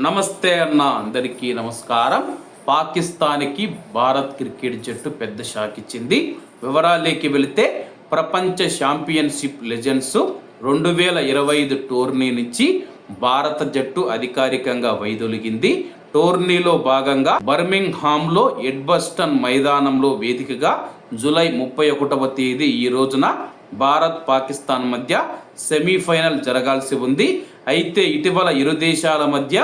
నమస్తే అన్న అందరికీ నమస్కారం. పాకిస్తాన్కి భారత్ క్రికెట్ జట్టు పెద్ద షాక్ ఇచ్చింది. వివరాల్లోకి వెళితే ప్రపంచ ఛాంపియన్షిప్ లెజెండ్స్ 2025 టోర్నీ నుంచి భారత జట్టు అధికారికంగా వైదొలిగింది. టోర్నీలో భాగంగా బర్మింగ్హామ్లో ఎడ్బస్టన్ మైదానంలో వేదికగా జూలై 31వ తేదీ ఈ రోజున భారత్ పాకిస్తాన్ మధ్య సెమీఫైనల్ జరగాల్సి ఉంది. అయితే ఇటీవల ఇరు దేశాల మధ్య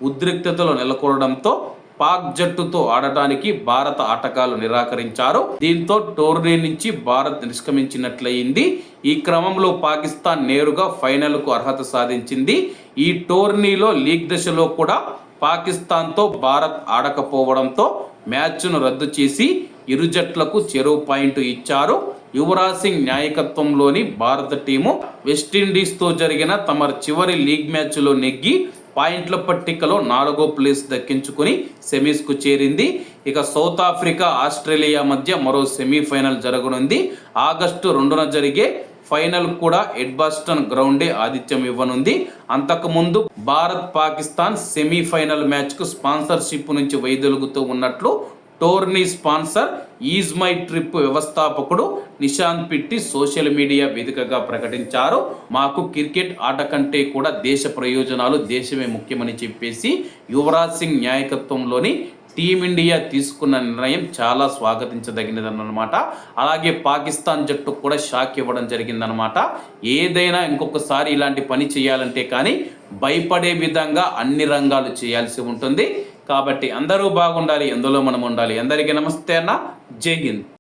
ఉద్రిక్తతలు నెలకొనడంతో పాక్ జట్టుతో ఆడటానికి భారత ఆటగాళ్లు నిరాకరించారు. దీంతో టోర్నీ నుంచి భారత్ నిష్క్రమించినట్లయింది. ఈ క్రమంలో పాకిస్తాన్ నేరుగా ఫైనల్కు అర్హత సాధించింది. ఈ టోర్నీలో లీగ్ దశలో కూడా పాకిస్తాన్తో భారత్ ఆడకపోవడంతో మ్యాచ్ను రద్దు చేసి ఇరు జట్లకు చెరో పాయింట్ ఇచ్చారు. యువరాజ్ సింగ్ నాయకత్వంలోని భారత టీము వెస్టిండీస్తో జరిగిన తమ చివరి లీగ్ మ్యాచ్లో నెగ్గి పాయింట్ల పట్టికలో 4వ ప్లేస్ దక్కించుకుని సెమీస్కు చేరింది. ఇక సౌత్ ఆఫ్రికా ఆస్ట్రేలియా మధ్య మరో సెమీఫైనల్ జరగనుంది. ఆగస్టు 2న జరిగే ఫైనల్ కూడా ఎడ్బాస్టన్ గ్రౌండే ఆతిథ్యం ఇవ్వనుంది. అంతకుముందు భారత్ పాకిస్తాన్ సెమీఫైనల్ మ్యాచ్కు స్పాన్సర్షిప్ నుంచి వైదొలుగుతూ ఉన్నట్లు tourney sponsor is my trip వ్యవస్థాపకుడు నిశాంత్ పిట్టి సోషల్ మీడియా వేదికగా ప్రకటించారు. మాకు క్రికెట్ ఆట కంటే కూడా దేశ ప్రయోజనాలు, దేశమే ముఖ్యమని చెప్పేసి యువరాజ్ సింగ్ నాయకత్వంలోని టీమిండియా తీసుకున్న నిర్ణయం చాలా స్వాగతించదగినదన్నమాట. అలాగే పాకిస్తాన్ జట్టు కూడా షాక్ ఇవ్వడం జరిగిందనమాట. ఏదైనా ఇంకొకసారి ఇలాంటి పని చేయాలంటే కానీ భయపడే విధంగా అన్ని రంగాలు చేయాల్సి ఉంటుంది. కాబట్టి అందరూ బాగుండాలి, ఎందులో మనం ఉండాలి. అందరికీ నమస్తే అన్న, జై హింద్.